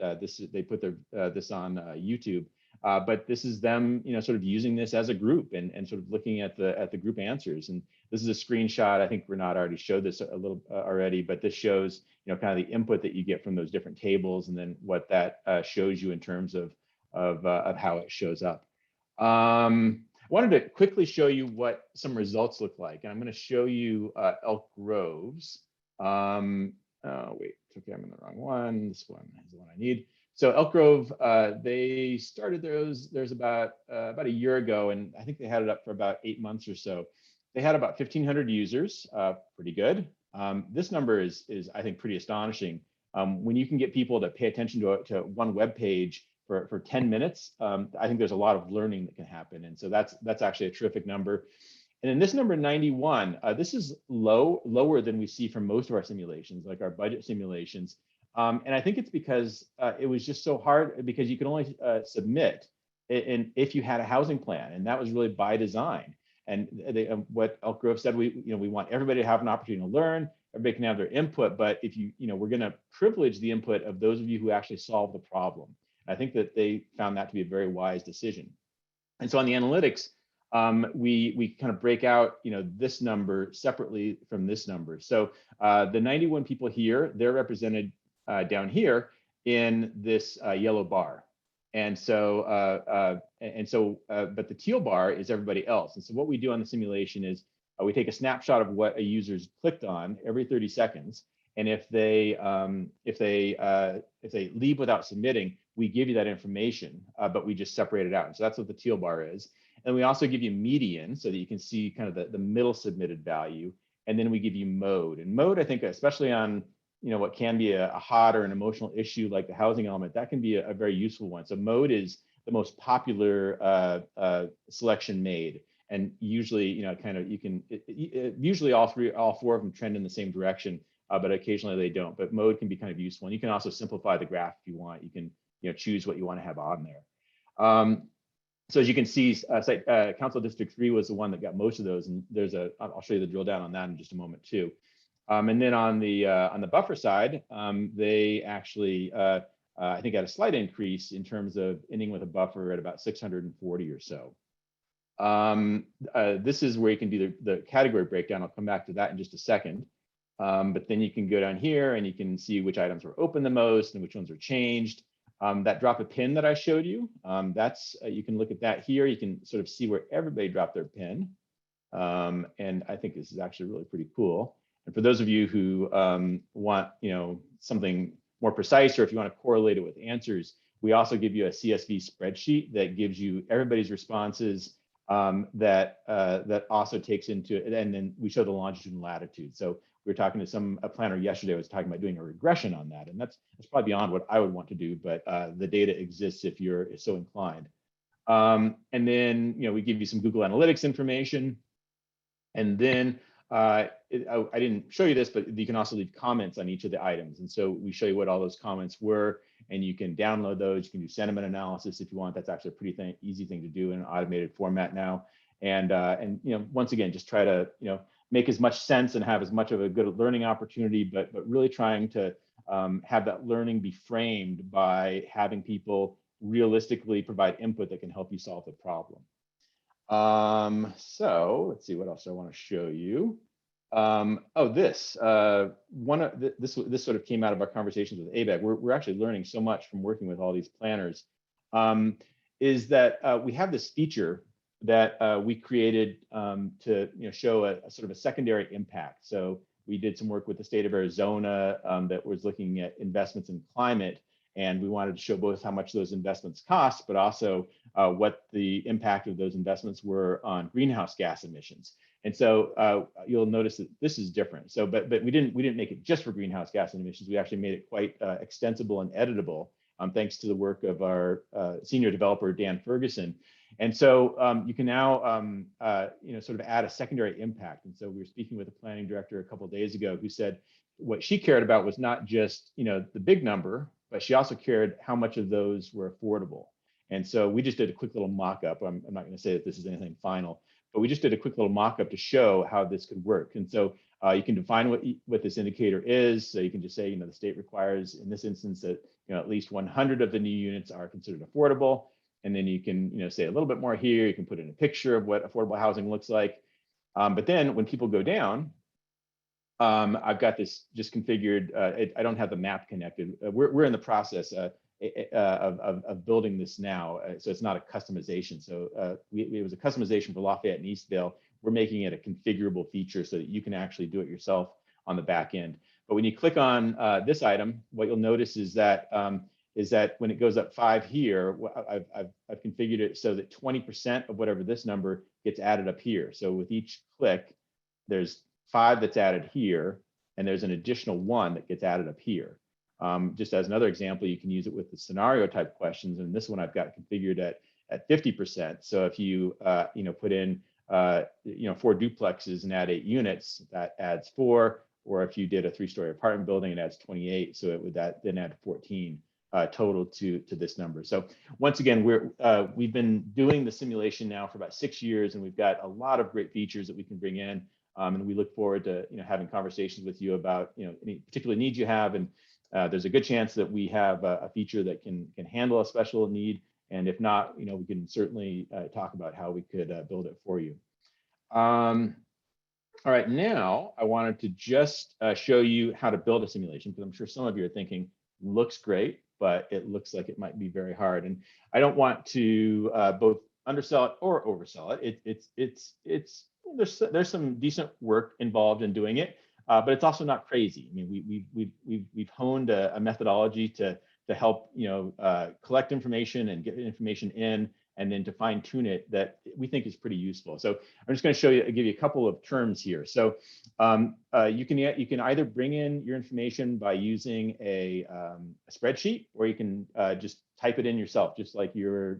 they put this on YouTube. But this is them, sort of using this as a group and sort of looking at the group answers. And this is a screenshot. I think Renata already showed this a little already, but this shows, kind of the input that you get from those different tables, and then what that shows you in terms of how it shows up. I wanted to quickly show you what some results look like, and I'm going to show you Elk Grove's. Oh wait, okay, I'm in the wrong one. This one is the one I need. So Elk Grove, they started there's about a year ago, and I think they had it up for about 8 months or so. They had about 1,500 users, pretty good. This number is I think pretty astonishing. When you can get people to pay attention to one web page for 10 minutes, I think there's a lot of learning that can happen, and so that's actually a terrific number. And in this number 91, this is lower than we see from most of our simulations, like our budget simulations. And I think it's because it was just so hard, because you can only submit if you had a housing plan, and that was really by design. And what Elk Grove said, we want everybody to have an opportunity to learn. Everybody can have their input, but if we're going to privilege the input of those of you who actually solve the problem. I think that they found that to be a very wise decision. And so on the analytics, we kind of break out, this number separately from this number. So the 91 people here, they're represented down here in this yellow bar. And so, but the teal bar is everybody else. And so what we do on the simulation is we take a snapshot of what a user's clicked on every 30 seconds. And if they leave without submitting, we give you that information, but we just separate it out. And so that's what the teal bar is. And we also give you median so that you can see kind of the middle submitted value. And then we give you mode. And mode, I think, especially on what can be a hot or an emotional issue like the housing element, that can be a very useful one. So mode is the most popular selection made. And usually, usually all four of them trend in the same direction, but occasionally they don't. But mode can be kind of useful. And you can also simplify the graph if you want. You can choose what you want to have on there. So as you can see, Council District 3 was the one that got most of those. And I'll show you the drill down on that in just a moment too. And then on the buffer side, they actually, I think, had a slight increase in terms of ending with a buffer at about 640 or so. This is where you can do the category breakdown. I'll come back to that in just a second. But then you can go down here and you can see which items were open the most and which ones are changed. That drop a pin that I showed you, you can look at that here. You can sort of see where everybody dropped their pin. And I think this is actually really pretty cool. And for those of you who want, something more precise, or if you want to correlate it with answers, we also give you a CSV spreadsheet that gives you everybody's responses that also takes into, and then we show the longitude and latitude. So we were talking to a planner yesterday, was talking about doing a regression on that. And that's probably beyond what I would want to do, but the data exists if you're so inclined. And then, we give you some Google Analytics information. And then I didn't show you this, but you can also leave comments on each of the items. And so we show you what all those comments were, and you can download those. You can do sentiment analysis if you want. That's actually a pretty easy thing to do in an automated format now. And once again, just try to make as much sense and have as much of a good learning opportunity, but really trying to have that learning be framed by having people realistically provide input that can help you solve the problem. So let's see what else I want to show you. This sort of came out of our conversations with ABAG. We're actually learning so much from working with all these planners. Is that we have this feature that we created to show a sort of a secondary impact. So we did some work with the state of Arizona that was looking at investments in climate. And we wanted to show both how much those investments cost, but also what the impact of those investments were on greenhouse gas emissions. And so you'll notice that this is different. So, but we didn't make it just for greenhouse gas emissions. We actually made it quite extensible and editable, thanks to the work of our senior developer Dan Ferguson. And so you can now sort of add a secondary impact. And so we were speaking with a planning director a couple of days ago who said what she cared about was not just the big number, but she also cared how much of those were affordable. And so we just did a quick little mock-up. I'm not going to say that this is anything final, but we just did a quick little mock-up to show how this could work. And so you can define what this indicator is. So you can just say, the state requires, in this instance, that at least 100 of the new units are considered affordable. And then you can say a little bit more here. You can put in a picture of what affordable housing looks like. But then when people go down, I've got this just configured. I don't have the map connected. We're in the process of building this now, so it's not a customization. So it was a customization for Lafayette and Eastvale. We're making it a configurable feature so that you can actually do it yourself on the back end. But when you click on this item, what you'll notice is that when it goes up 5 here, I've configured it so that 20% of whatever this number gets added up here. So with each click, there's 5 that's added here, and there's an additional 1 that gets added up here. Just as another example, you can use it with the scenario type questions, and this one I've got configured at 50%. So if you put in 4 duplexes and add 8 units, that adds 4. Or if you did a 3-story apartment building, it adds 28. So it would then add 14 total to this number. So once again, we've been doing the simulation now for about 6 years, and we've got a lot of great features that we can bring in. And we look forward to having conversations with you about any particular needs you have. And there's a good chance that we have a feature that can handle a special need. And if not, we can certainly talk about how we could build it for you. All right, now I wanted to just show you how to build a simulation, because I'm sure some of you are thinking, looks great, but it looks like it might be very hard. And I don't want to both undersell it or oversell it. There's some decent work involved in doing it, but it's also not crazy. I mean, we've honed a methodology to help collect information and get information in, and then to fine tune it that we think is pretty useful. So I'm just going to give you a couple of terms here. So you can either bring in your information by using a spreadsheet, or you can just type it in yourself, just like you're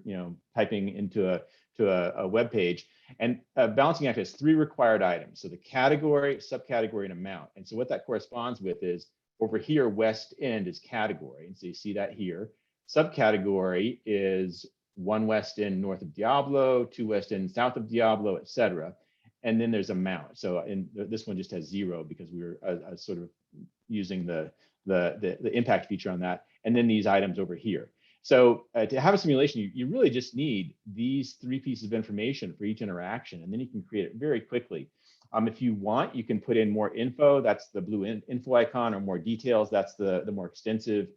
typing into a web page. And balancing act has 3 required items. So the category, subcategory, and amount. And so what that corresponds with is over here, West End is category. And so you see that here. Subcategory is 1 West End north of Diablo, 2 West End south of Diablo, etc. And then there's amount. So this one just has 0 because we were sort of using the impact feature on that. And then these items over here. So to have a simulation, you really just need these 3 pieces of information for each interaction, and then you can create it very quickly. If you want, you can put in more info. That's the blue info icon, or more details. That's the more extensive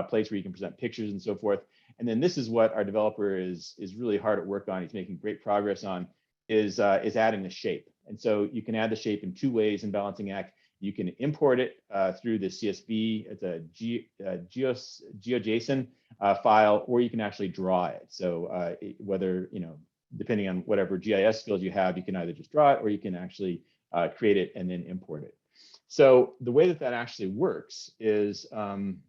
place where you can present pictures and so forth. And then this is what our developer is really hard at work on. He's making great progress on, is adding the shape. And so you can add the shape in 2 ways in Balancing Act. You can import it through the CSV. It's a GeoJSON file, or you can actually draw it. So whether, depending on whatever GIS skills you have, you can either just draw it, or you can actually create it and then import it. So the way that actually works is, I'm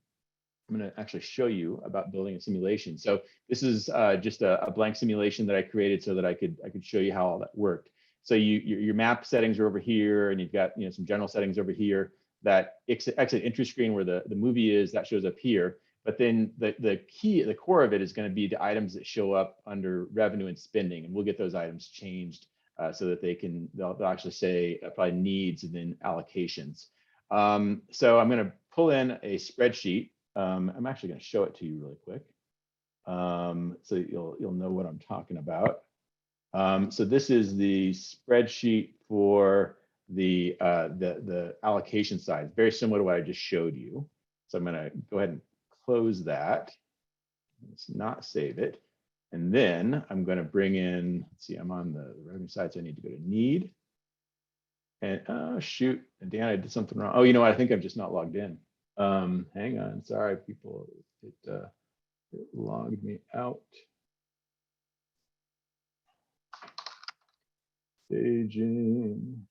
going to actually show you about building a simulation. So this is just a blank simulation that I created so that I could show you how all that worked. So your map settings are over here, and you've got some general settings over here. That exit entry screen where the movie is, that shows up here. But then the core of it is going to be the items that show up under revenue and spending, and we'll get those items changed so that they'll actually say probably needs and then allocations. So I'm going to pull in a spreadsheet. I'm actually going to show it to you really quick, so you'll know what I'm talking about. So this is the spreadsheet for the allocation side, very similar to what I just showed you. So I'm going to go ahead and close that. Let's not save it. And then I'm going to bring in, let's see, I'm on the revenue side, so I need to go to need. And oh, shoot, Dan, I did something wrong. Oh, you know what? I think I'm just not logged in. Hang on, sorry, people, it logged me out. Staging.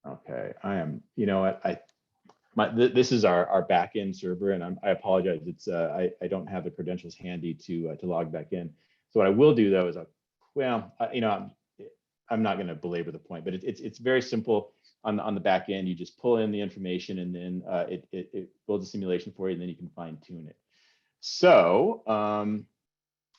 Okay, I am, you know what, this is our backend server, and I apologize. It's I don't have the credentials handy to log back in. So what I will do though is, I'm not going to belabor the point, but it's very simple. On the back end, you just pull in the information, and then it builds a simulation for you, and then you can fine tune it. So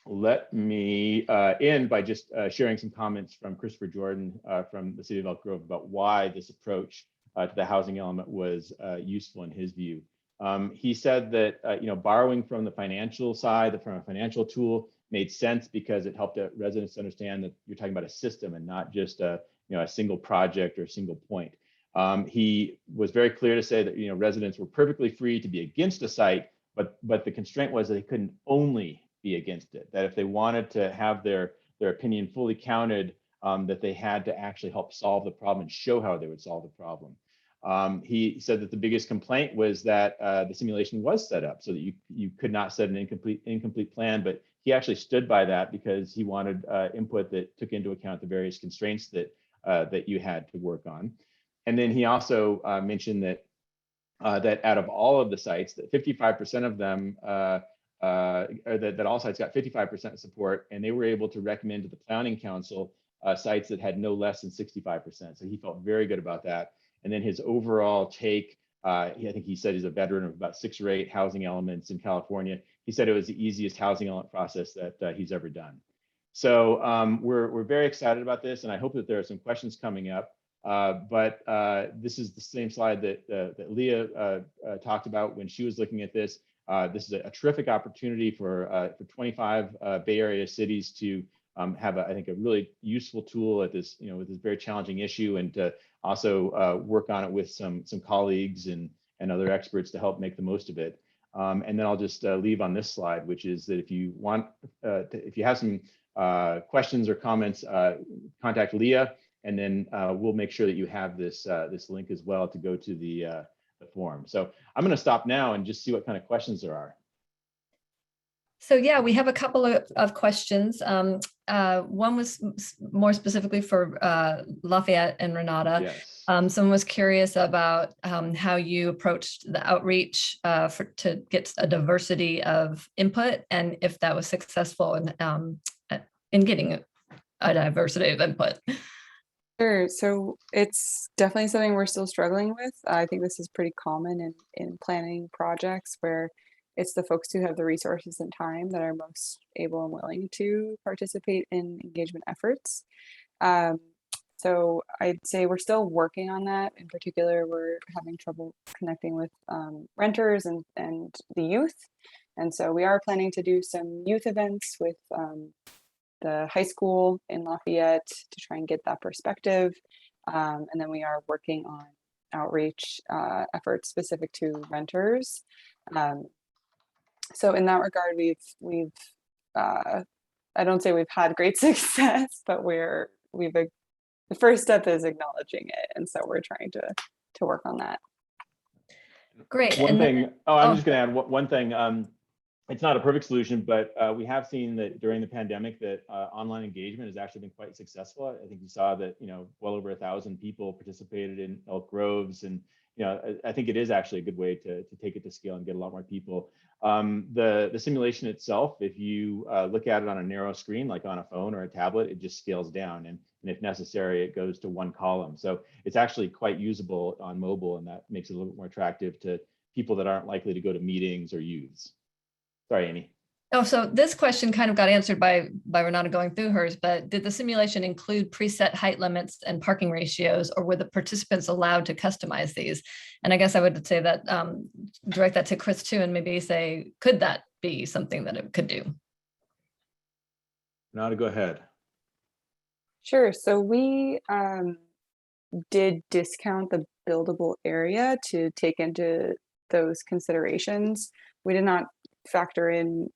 let me end by just sharing some comments from Christopher Jordan from the city of Elk Grove about why this approach to the housing element was useful in his view. He said that borrowing from the financial side, from a financial tool, made sense because it helped residents understand that you're talking about a system and not just a single project or a single point. He was very clear to say that residents were perfectly free to be against a site, but the constraint was that they couldn't only be against it. That if they wanted to have their opinion fully counted, that they had to actually help solve the problem and show how they would solve the problem. He said that the biggest complaint was that the simulation was set up so that you could not set an incomplete plan, but he actually stood by that because he wanted input that took into account the various constraints that you had to work on. And then he also mentioned that that out of all of the sites, that 55% of them, or that all sites got 55% support, and they were able to recommend to the planning council sites that had no less than 65%. So he felt very good about that. And then his overall take, I think he said he's a veteran of about 6 or 8 housing elements in California. He said it was the easiest housing element process that he's ever done. So we're very excited about this, and I hope that there are some questions coming up. But this is the same slide that Leah talked about when she was looking at this. This is a terrific opportunity for 25 Bay Area cities to have, I think, a really useful tool at this, with this very challenging issue, and to also work on it with some colleagues and other experts to help make the most of it. And then I'll just leave on this slide, which is that if you want, if you have some questions or comments, contact Leah, and then we'll make sure that you have this this link as well to go to the forum. So I'm going to stop now and just see what kind of questions there are. So yeah, we have a couple of questions. One was more specifically for Lafayette and Renata. Yes. Someone was curious about how you approached the outreach to get a diversity of input, and if that was successful in getting a diversity of input. Sure. So it's definitely something we're still struggling with. I think this is pretty common in planning projects where it's the folks who have the resources and time that are most able and willing to participate in engagement efforts. So I'd say we're still working on that. In particular, we're having trouble connecting with renters and the youth. And so we are planning to do some youth events with the high school in Lafayette to try and get that perspective. And then we are working on outreach efforts specific to renters. So in that regard, we've I don't say we've had great success, but we've the first step is acknowledging it, and so we're trying to work on that. Great. One And then- thing, I'm oh, just going to add one thing. It's not a perfect solution, but we have seen that during the pandemic that online engagement has actually been quite successful. I think you saw that, well over 1,000 people participated in Elk Groves, and I think it is actually a good way to take it to scale and get a lot more people. The simulation itself, if you look at it on a narrow screen, like on a phone or a tablet, it just scales down, and if necessary, it goes to one column. So it's actually quite usable on mobile, and that makes it a little bit more attractive to people that aren't likely to go to meetings or youths. Sorry, Amy. Oh, so this question kind of got answered by Renata going through hers, but did the simulation include preset height limits and parking ratios, or were the participants allowed to customize these? And I guess I would say that, direct that to Chris too, and maybe say, could that be something that it could do? Renata, go ahead. Sure. So we did discount the buildable area to take into those considerations. We did not factor in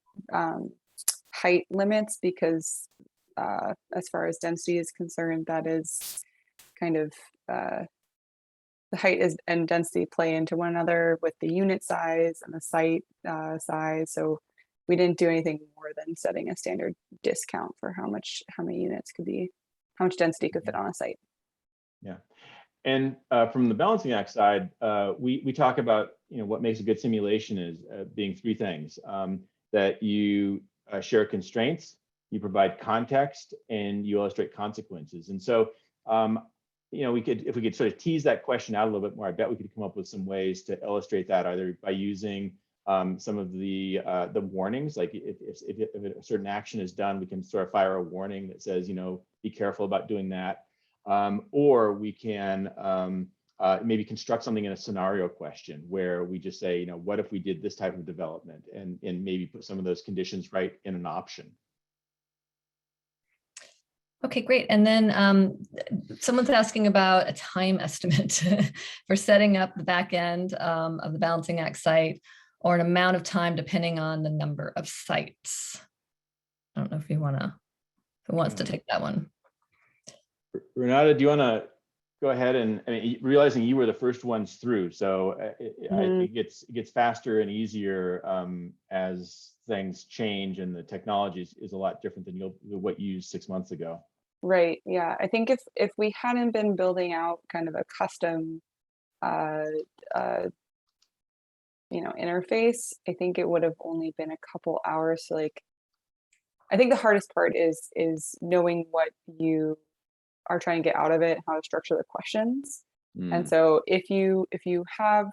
height limits because as far as density is concerned, that is kind of the height and density play into one another with the unit size and the site size. So we didn't do anything more than setting a standard discount for how many units could be, how much density could fit on a site. Yeah. And from the balancing act side, we talk about what makes a good simulation is being three things: that you share constraints, you provide context, and you illustrate consequences. And so, if we could sort of tease that question out a little bit more, I bet we could come up with some ways to illustrate that, either by using some of the warnings, like if a certain action is done, we can sort of fire a warning that says, be careful about doing that. Or we can maybe construct something in a scenario question where we just say, what if we did this type of development, and maybe put some of those conditions right in an option. Okay, great. And then someone's asking about a time estimate for setting up the back end of the balancing act site, or an amount of time depending on the number of sites. I don't know if you who wants to take that one. Renata, do you want to go ahead and, realizing you were the first ones through, so it gets faster and easier as things change, and the technology is a lot different than what you used 6 months ago. Right. Yeah. I think if we hadn't been building out kind of a custom, interface, I think it would have only been a couple hours. So I think the hardest part is knowing what you are trying to get out of it, how to structure the questions. And so if you have,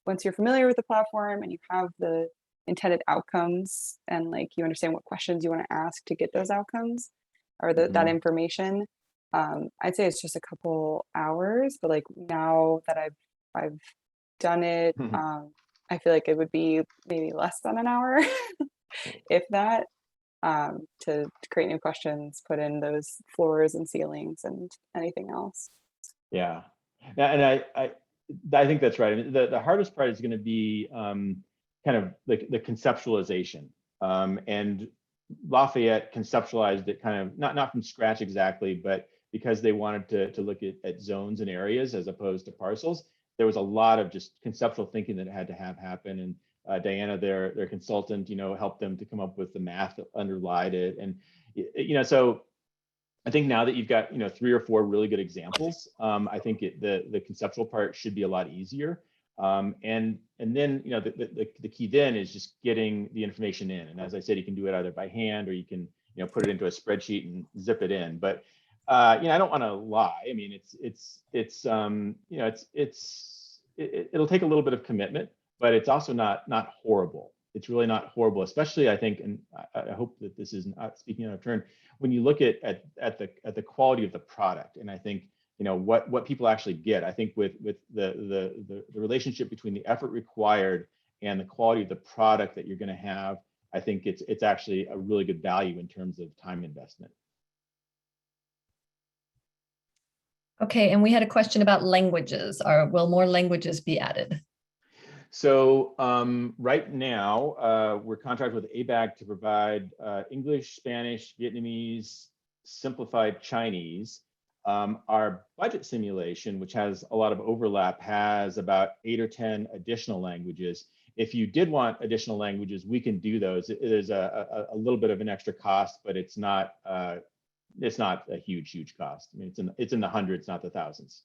once you're familiar with the platform and you have the intended outcomes, and you understand what questions you want to ask to get those outcomes, or that information, I'd say it's just a couple hours. But now that I've done it, I feel like it would be maybe less than an hour, if that, to create new questions, put in those floors and ceilings and anything else. Yeah, and I think that's right. The hardest part is going to be kind of the conceptualization, and Lafayette conceptualized it kind of not from scratch exactly, but because they wanted to look at zones and areas as opposed to parcels. There was a lot of just conceptual thinking that had to happen, and Diana, their consultant, helped them to come up with the math that underlied it. And so I think now that you've got 3 or 4 really good examples, I think the conceptual part should be a lot easier. And then the key then is just getting the information in. And as I said, you can do it either by hand, or you can put it into a spreadsheet and zip it in. But I don't want to lie. I mean, it'll take a little bit of commitment, but it's also not horrible. It's really not horrible, especially I think, and I hope that this is not speaking out of turn, when you look at the quality of the product. And I think what people actually get. I think with the relationship between the effort required and the quality of the product that you're going to have, I think it's actually a really good value in terms of time investment. Okay, and we had a question about languages. Will more languages be added? So right now, we're contracted with ABAG to provide English, Spanish, Vietnamese, simplified Chinese. Our budget simulation, which has a lot of overlap, has about 8 or 10 additional languages. If you did want additional languages, we can do those. It is a little bit of an extra cost, but it's not a huge cost. I mean, it's in the hundreds, not the thousands.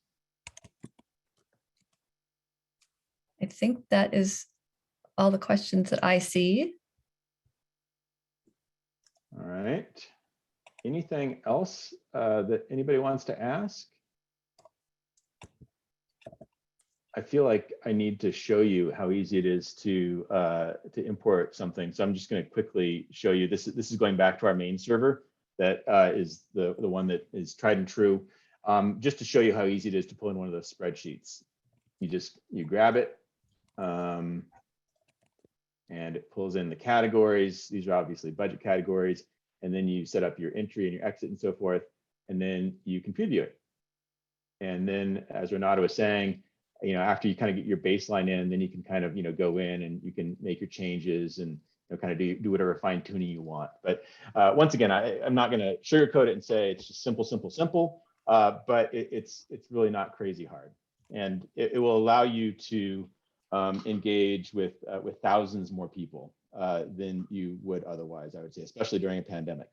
I think that is all the questions that I see. All right. Anything else that anybody wants to ask? I feel like I need to show you how easy it is to import something. So I'm just going to quickly show you. This is going back to our main server. That is the one that is tried and true. Just to show you how easy it is to pull in one of those spreadsheets. You grab it, and it pulls in the categories. These are obviously budget categories. And then you set up your entry and your exit and so forth, and then you can preview it. And then, as Renata was saying, after you kind of get your baseline in, then you can kind of go in and you can make your changes and kind of do whatever fine tuning you want. But once again, I'm not going to sugarcoat it and say it's just simple, but it's really not crazy hard, and it will allow you to engage with thousands more people than you would otherwise, I would say, especially during a pandemic.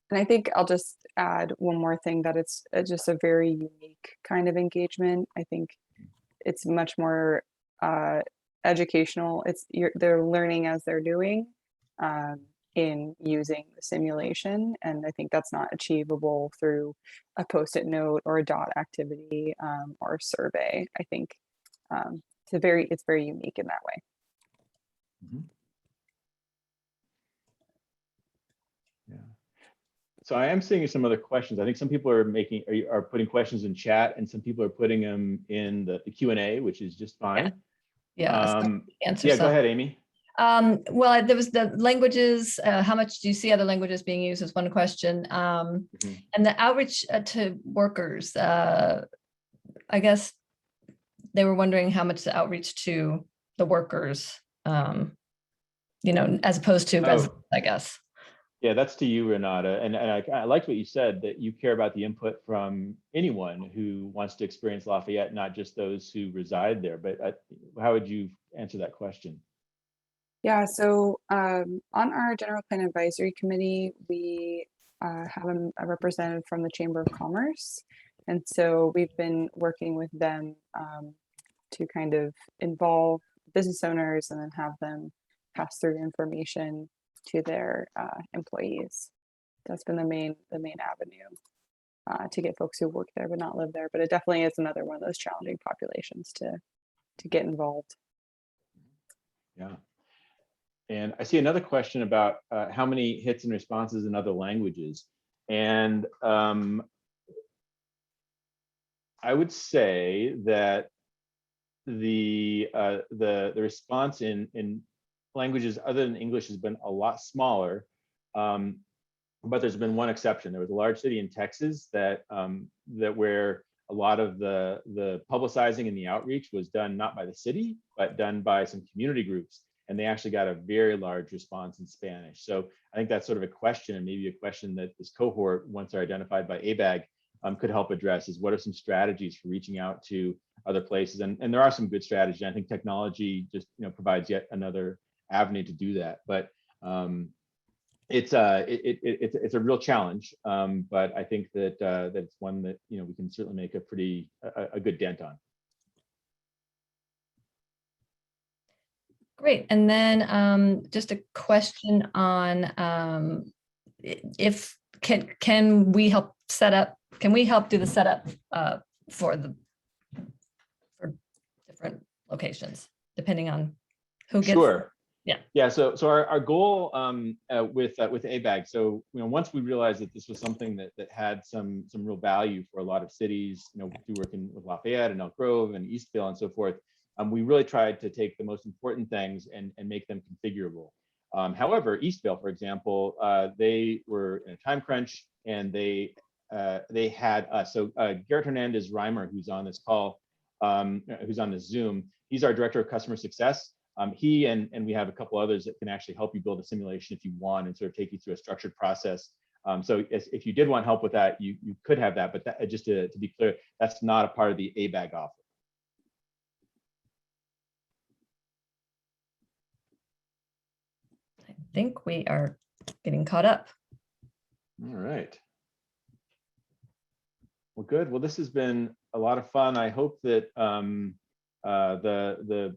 And I think I'll just add one more thing, that it's just a very unique kind of engagement. I think it's much more educational. They're learning as they're doing in using the simulation. And I think that's not achievable through a Post-it note or a dot activity or a survey. I think it's very unique in that way. Mm-hmm. Yeah. So I am seeing some other questions. I think some people are putting questions in chat, and some people are putting them in the Q&A, which is just fine. Yeah. Answer yeah, go ahead, Amy. Well, there was the languages. How much do you see other languages being used is one question. And the outreach to workers, I guess they were wondering how much the outreach to the workers, as opposed to residents, I guess. Yeah, that's to you, Renata. And I liked what you said, that you care about the input from anyone who wants to experience Lafayette, not just those who reside there. But how would you answer that question? Yeah, so on our General Plan Advisory Committee, we have a representative from the Chamber of Commerce. And so we've been working with them to kind of involve business owners and then have them pass through information to their employees. That's been the main avenue to get folks who work there but not live there. But it definitely is another one of those challenging populations to get involved. Yeah. And I see another question about how many hits and responses in other languages. And I would say that the response in languages other than English has been a lot smaller, but there's been one exception. There was a large city in Texas that where a lot of the publicizing and the outreach was done not by the city, but done by some community groups, and they actually got a very large response in Spanish. So I think that's sort of a question, and maybe a question that this cohort, once they're identified by ABAG, could help address, is what are some strategies for reaching out to other places? And there are some good strategies. I think technology just provides yet another avenue to do that. But it's a real challenge. But I think that it's one that we can certainly make a good dent on. Great. And then just a question on can we help set up? Can we help do the setup for different locations, depending on who gets? Sure. Yeah. So our goal with ABAG. So once we realized that this was something that had some real value for a lot of cities, through working with Lafayette and Elk Grove and Eastville and so forth, we really tried to take the most important things and make them configurable. However, Eastville, for example, they were in a time crunch, and they had us. So Garrett Hernandez Reimer, who's on this call, who's on this Zoom, he's our director of customer success. He and we have a couple others that can actually help you build a simulation if you want and sort of take you through a structured process. So if you did want help with that, you could have that, but that, just to be clear, that's not a part of the ABAG offer. I think we are getting caught up. All right. Well, good. Well, this has been a lot of fun. I hope that the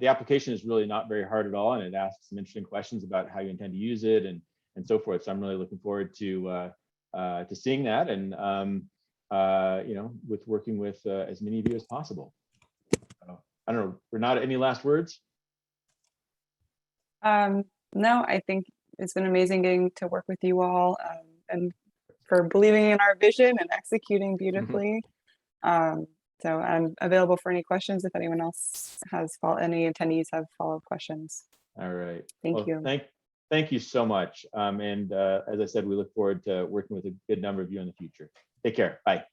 application is really not very hard at all, and it asks some interesting questions about how you intend to use it and so forth. So I'm really looking forward to seeing that, and you know, with working with as many of you as possible. I don't know, Renata, any last words? No, I think it's been amazing getting to work with you all, and for believing in our vision and executing beautifully. So I'm available for any questions if anyone else has any attendees have follow-up questions. All right. Thank you. Thank you so much. And as I said, we look forward to working with a good number of you in the future. Take care. Bye.